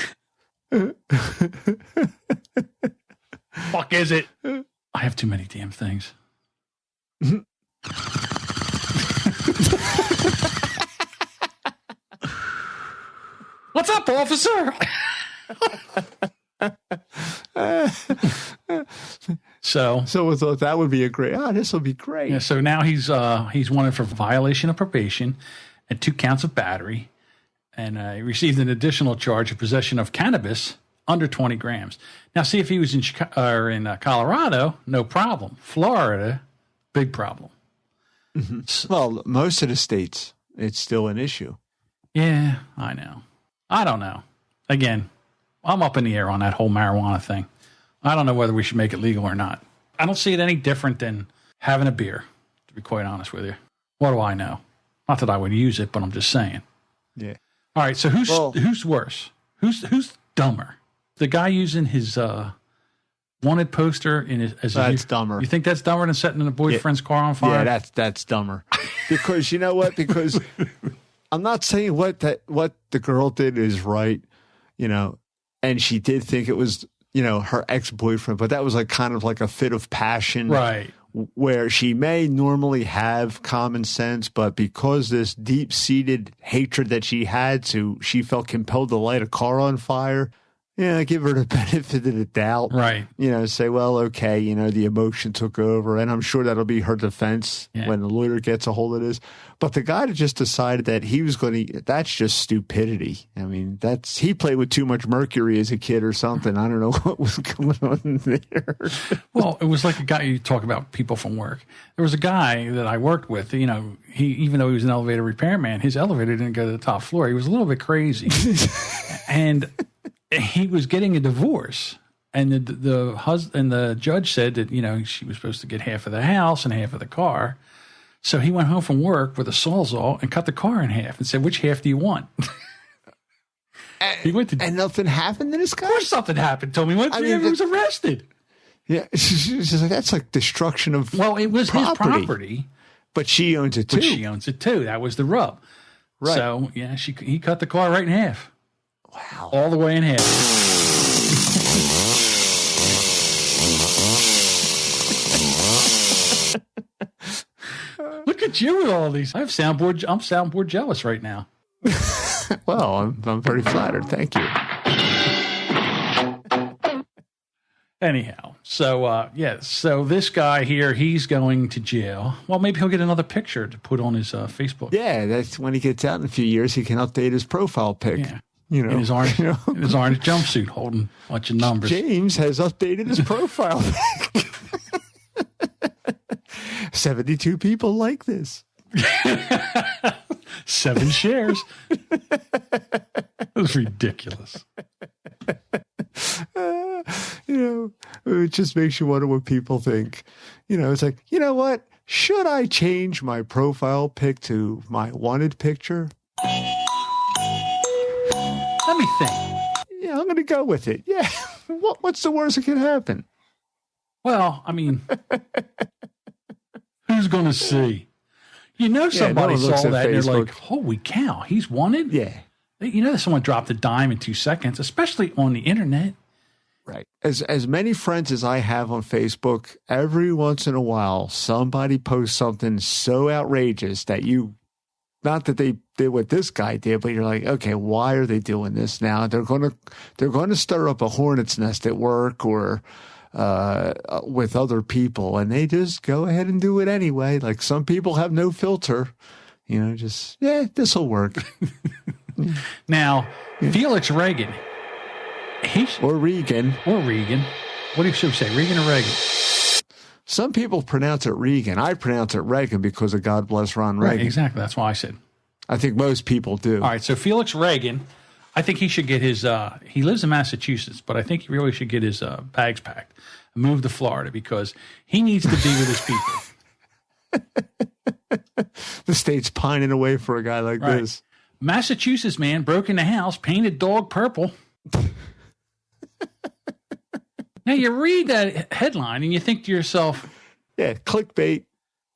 Fuck is it? I have too many damn things. What's up, officer? So we thought that would be a great. This will be great. Yeah. So now he's wanted for violation of probation and 2 counts of battery, and he received an additional charge of possession of cannabis under 20 grams. Now, see, if he was in Colorado, no problem. Florida, big problem. Mm-hmm. Well, most of the states, it's still an issue. Yeah, I know. I don't know. Again, I'm up in the air on that whole marijuana thing. I don't know whether we should make it legal or not. I don't see it any different than having a beer, to be quite honest with you. What do I know? Not that I would use it, but I'm just saying. Yeah. All right, so who's worse? Who's dumber? The guy using his wanted poster that's dumber. You think that's dumber than setting a boyfriend's car on fire? Yeah, that's dumber. Because you know what? Because I'm not saying what the girl did is right, and she did think it was, her ex-boyfriend, but that was like kind of like a fit of passion. Right. Where she may normally have common sense, but because this deep-seated hatred that she had she felt compelled to light a car on fire. Yeah, give her the benefit of the doubt. Right. Say, well, okay, the emotion took over. And I'm sure that'll be her defense when the lawyer gets a hold of this. But the guy that just decided that he was going to, that's just stupidity. I mean, he played with too much mercury as a kid or something. I don't know what was going on there. Well, it was like a guy, you talk about people from work. There was a guy that I worked with, even though he was an elevator repairman, his elevator didn't go to the top floor. He was a little bit crazy. And he was getting a divorce, and the judge said that she was supposed to get half of the house and half of the car. So he went home from work with a sawzall and cut the car in half and said, "Which half do you want?" And nothing happened to this guy. Of course, something happened. Told me he was arrested. Yeah, she's like, that's like destruction of. Well, it was his property, but she owns it too. That was the rub. Right. So yeah, he cut the car right in half. Wow. All the way in half. Look at you with all these. I'm soundboard jealous right now. Well, I'm very flattered. Thank you. Anyhow, so so this guy here, he's going to jail. Well, maybe he'll get another picture to put on his Facebook. Yeah, that's when he gets out in a few years, he can update his profile pic. Yeah. In his orange jumpsuit, holding a bunch of numbers. James has updated his profile. 72 people like this. 7 shares. That was ridiculous. It just makes you wonder what people think. It's like, you know what? Should I change my profile pic to my wanted picture? Let me think. Yeah, I'm going to go with it. Yeah. What's the worst that can happen? Well, I mean, who's going to see? Somebody saw that and they're like, holy cow, he's wanted? Yeah. Someone dropped a dime in 2 seconds, especially on the internet. Right. As many friends as I have on Facebook, every once in a while, somebody posts something so outrageous that not that they did what this guy did, but you're like, okay, why are they doing this now? They're going to stir up a hornet's nest at work or with other people, and they just go ahead and do it anyway. Like some people have no filter, this will work. Now, Felix Reagan, or Regan. What do you say, Regan or Reagan? Some people pronounce it Regan. I pronounce it Reagan because of God Bless Ron Reagan. Right, exactly. That's why I said. I think most people do. All right, so Felix Reagan, I think he should get his, he lives in Massachusetts, but I think he really should get his bags packed and move to Florida because he needs to be with his people. The state's pining away for a guy like this. Massachusetts man broke in the house, painted dog purple. Now you read that headline and you think to yourself, yeah, clickbait.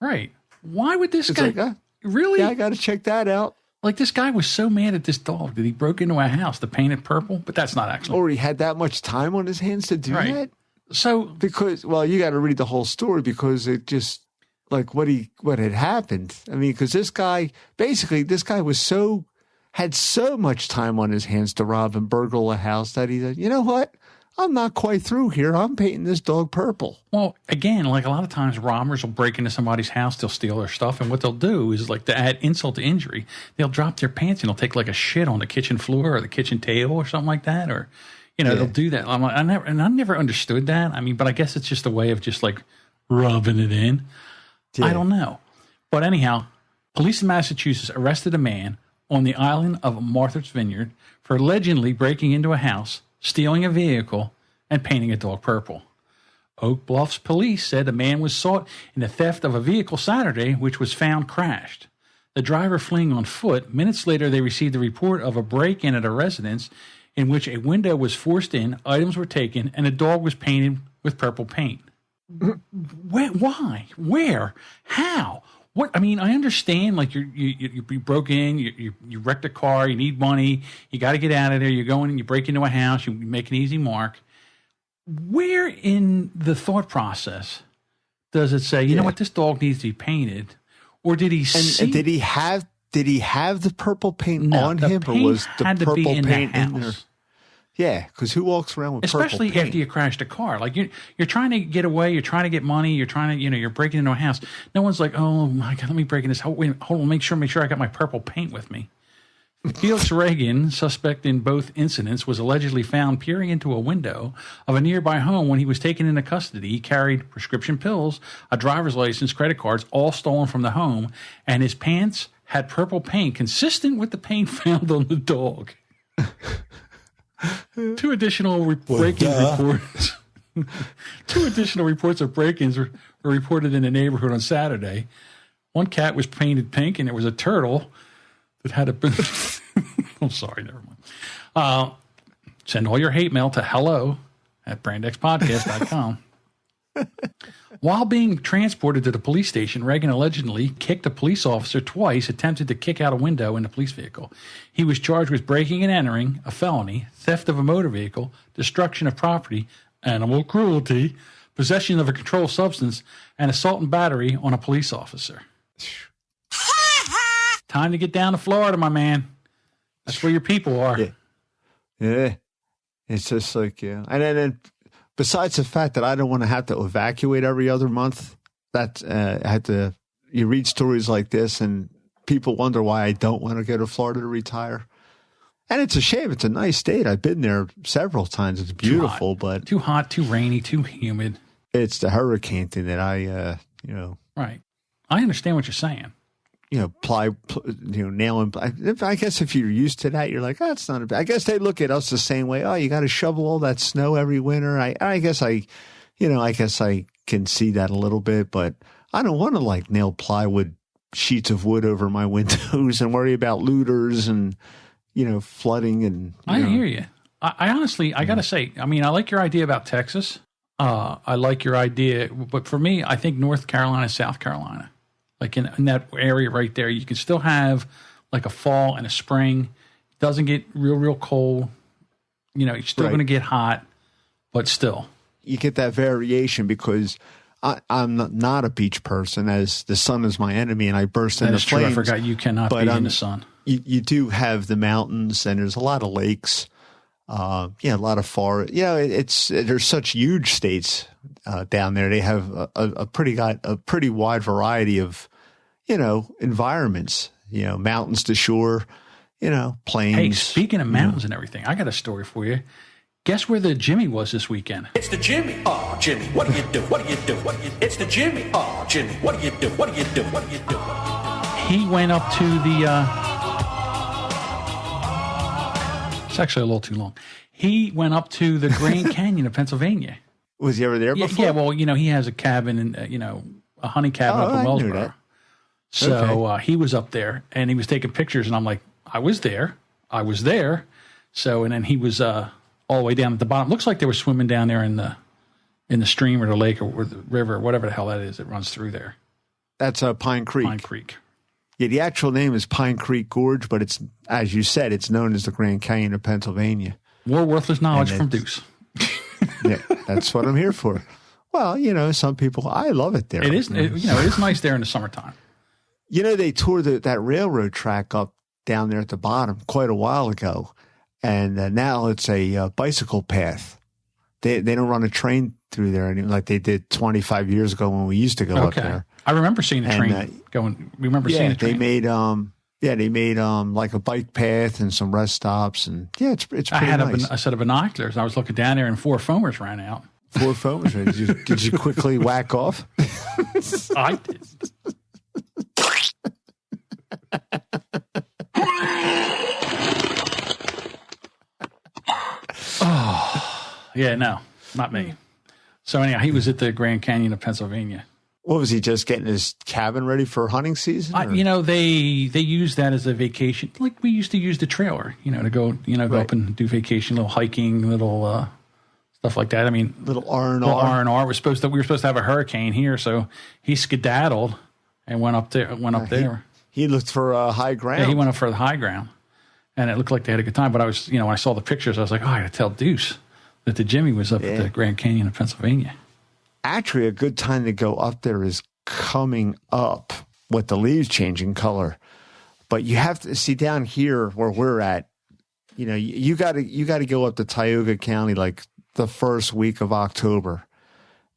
Right. Why would this guy really? Yeah, I got to check that out. Like, this guy was so mad at this dog that he broke into a house to paint it purple, but that's not actually. Or he had that much time on his hands to do that? So, because, well, you got to read the whole story because it just, like, what had happened. I mean, because this guy had so much time on his hands to rob and burgle a house that he said, you know what? I'm not quite through here. I'm painting this dog purple. Well, again, like a lot of times robbers will break into somebody's house, they'll steal their stuff, and what they'll do is, like, to add insult to injury, they'll drop their pants and they'll take like a shit on the kitchen floor or the kitchen table or something like that, or, you know, they'll do that. I'm like, I never understood that. I mean, but I guess it's just a way of just like rubbing it in. Yeah. I don't know. But anyhow, police in Massachusetts arrested a man on the island of Martha's Vineyard for allegedly breaking into a house, stealing a vehicle, and painting a dog purple. Oak Bluffs police said the man was sought in the theft of a vehicle Saturday, which was found crashed. The driver fleeing on foot. Minutes later, they received a report of a break-in at a residence in which a window was forced in, items were taken, and a dog was painted with purple paint. Why? Where? How? What? I mean, I understand, like, you broke in, you wrecked a car, you need money, you got to get out of there, you go in and you break into a house, you make an easy mark. Where in the thought process does it say, you know what, this dog needs to be painted? Or did he see? And did he have the purple paint on him, or was the purple paint in there? Yeah, because who walks around with especially purple paint? After you crashed a car? Like, you're trying to get away, you're trying to get money, you're trying to, you're breaking into a house. No one's like, oh my God, let me break in this. Hold on, make sure I got my purple paint with me. Felix Reagan, suspect in both incidents, was allegedly found peering into a window of a nearby home when he was taken into custody. He carried prescription pills, a driver's license, credit cards, all stolen from the home, and his pants had purple paint consistent with the paint found on the dog. Two additional reports. Two additional reports of break-ins were reported in the neighborhood on Saturday. One cat was painted pink, and there was a turtle that had a. I'm sorry, never mind. Send all your hate mail to hello@brandxpodcast.com. While being transported to the police station, Reagan allegedly kicked a police officer twice, attempted to kick out a window in the police vehicle. He was charged with breaking and entering, a felony, theft of a motor vehicle, destruction of property, animal cruelty, possession of a controlled substance, and assault and battery on a police officer. Time to get down to Florida, my man. That's where your people are. Yeah. It's just like, and then besides the fact that I don't want to have to evacuate every other month, you read stories like this and people wonder why I don't want to go to Florida to retire. And it's a shame. It's a nice state. I've been there several times. It's beautiful, but too hot, too rainy, too humid. It's the hurricane thing that I. Right. I understand what you're saying. Nail and I guess if you're used to that, you're like, oh, it's not a bad. I guess they look at us the same way. Oh, you got to shovel all that snow every winter. I guess I can see that a little bit, but I don't want to like nail plywood sheets of wood over my windows and worry about looters and flooding and. I hear you. I honestly, I got to say, I mean, I like your idea about Texas. I like your idea, but for me, I think North Carolina, South Carolina. Like in that area right there, you can still have like a fall and a spring. It doesn't get real cold. You're still going to get hot, but still. You get that variation because I'm not a beach person, as the sun is my enemy and I burst into flames. True. I forgot you cannot be in the sun. You do have the mountains and there's a lot of lakes. A lot of forest. There's such huge states down there. They have a pretty wide variety of, environments, mountains to shore, plains. Hey, speaking of mountains and everything, I got a story for you. Guess where the Jimmy was this weekend? It's the Jimmy. Oh, Jimmy, what do you do? What do you do? It's the Jimmy. Oh, Jimmy, what do you do? What do you do? What do you do? He went up to the, it's actually a little too long. He went up to the Grand Canyon of Pennsylvania. Was he ever there before? Yeah, well, he has a cabin and, a honey cabin up in Wellsboro. So he was up there and he was taking pictures and I'm like, I was there. So, and then he was all the way down at the bottom. Looks like they were swimming down there in the stream or the lake or the river, or whatever the hell that is that runs through there. That's Pine Creek. Pine Creek. Yeah, the actual name is Pine Creek Gorge, but it's, as you said, it's known as the Grand Canyon of Pennsylvania. More worthless knowledge from Deuce. Yeah, that's what I'm here for. Well, some people, I love it there. It is, it is nice there in the summertime. They tore that railroad track up down there at the bottom quite a while ago, and now it's a bicycle path. They don't run a train through there anymore like they did 25 years ago when we used to go up there. I remember seeing a train going. We remember seeing a train. They made like a bike path and some rest stops, and it's pretty I had nice. a set of binoculars. And I was looking down there, and 4 foamers ran out. 4 foamers. Did you quickly whack off? I did. Yeah, no, not me. So anyhow, he was at the Grand Canyon of Pennsylvania. What was he, just getting his cabin ready for hunting season? They use that as a vacation, like we used to use the trailer, to go, go up and do vacation, little hiking, little stuff like that. I mean, little R&R. We were supposed to have a hurricane here, so he skedaddled and went up there. He looked for high ground. Yeah, he went up for the high ground, and it looked like they had a good time. But I was, when I saw the pictures, I was like, I got to tell Deuce that the Jimmy was up at the Grand Canyon of Pennsylvania. Actually, a good time to go up there is coming up with the leaves changing color. But you have to see down here where we're at, you got to go up to Tioga County like the first week of October.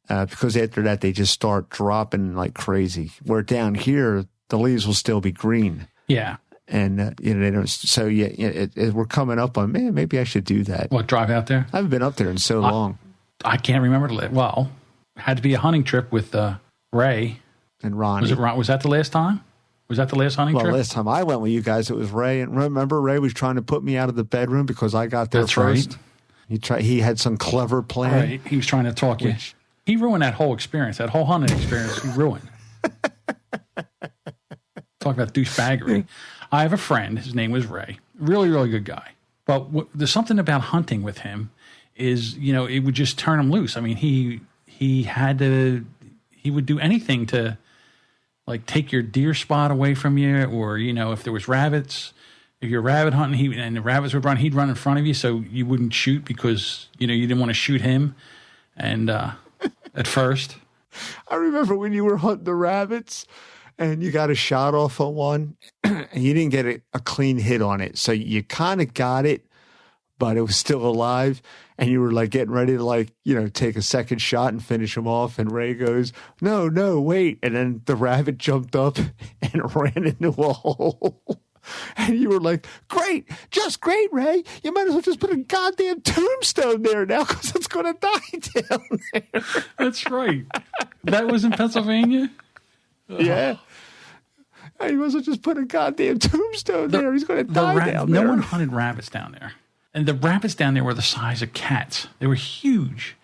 Because after that, they just start dropping like crazy. Where down here, the leaves will still be green. Yeah. And, they don't. So, we're coming up on, man, maybe I should do that. What, drive out there? I haven't been up there in so long. I can't remember. Well, had to be a hunting trip with Ray. And Ronnie. Was that the last time? Was that the last hunting trip? Well, last time I went with you guys, it was Ray. And remember, Ray was trying to put me out of the bedroom because I got there first. Right. He had some clever plan. Right. He was trying to talk you. He ruined that whole experience, that whole hunting experience. He ruined. Talk about douchebaggery. I have a friend. His name was Ray. Really, really good guy. But there's something about hunting with him is, it would just turn him loose. I mean, he would do anything to, like, take your deer spot away from you, or, if there was rabbits, if you're rabbit hunting, and the rabbits would run, he'd run in front of you so you wouldn't shoot because, you didn't want to shoot him. And at first. I remember when you were hunting the rabbits and you got a shot off on one and you didn't get a clean hit on it. So you kind of got it, but it was still alive. And you were like getting ready to take a second shot and finish him off. And Ray goes, no, wait. And then the rabbit jumped up and ran into a hole. And you were like, just great, Ray. You might as well just put a goddamn tombstone there now because it's going to die down there. That's right. That was in Pennsylvania? Yeah. You might as well just put a goddamn tombstone there. He's going to die down there. No one hunted rabbits down there. And the rabbits down there were the size of cats. They were huge.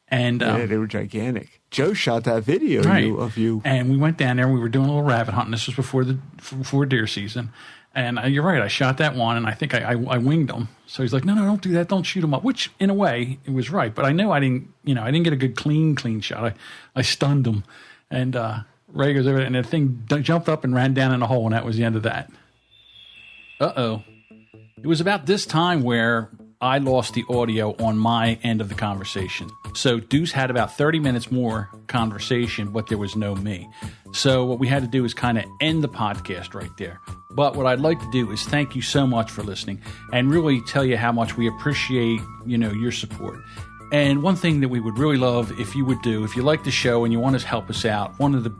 And they were gigantic. Joe shot that video of you. And we went down there. We were doing a little rabbit hunting. This was before deer season. And you're right. I shot that one, and I think I winged him. So he's like, no, don't do that. Don't shoot him up. Which, in a way, it was right. But I know I didn't get a good clean shot. I stunned him. And Ray goes over, and the thing jumped up and ran down in a hole, and that was the end of that. Uh-oh. It was about this time where I lost the audio on my end of the conversation. So Deuce had about 30 minutes more conversation, but there was no me. So what we had to do is kind of end the podcast right there. But what I'd like to do is thank you so much for listening and really tell you how much we appreciate, your support. And one thing that we would really love if you would do, if you like the show and you want to help us out, one of the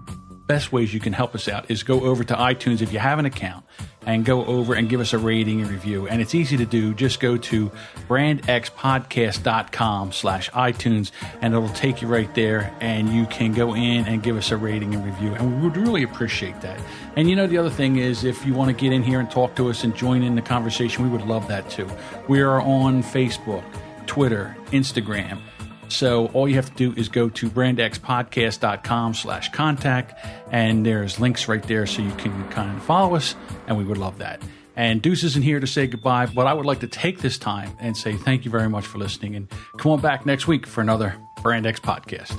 best ways you can help us out is go over to iTunes if you have an account and go over and give us a rating and review. And it's easy to do. Just go to brandxpodcast.com/iTunes and it'll take you right there and you can go in and give us a rating and review. And we would really appreciate that. And the other thing is if you want to get in here and talk to us and join in the conversation, we would love that too. We are on Facebook, Twitter, Instagram. So all you have to do is go to brandxpodcast.com/contact, and there's links right there so you can kind of follow us, and we would love that. And Deuce isn't here to say goodbye, but I would like to take this time and say thank you very much for listening, and come on back next week for another Brand X podcast.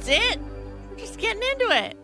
That's it. We're just getting into it.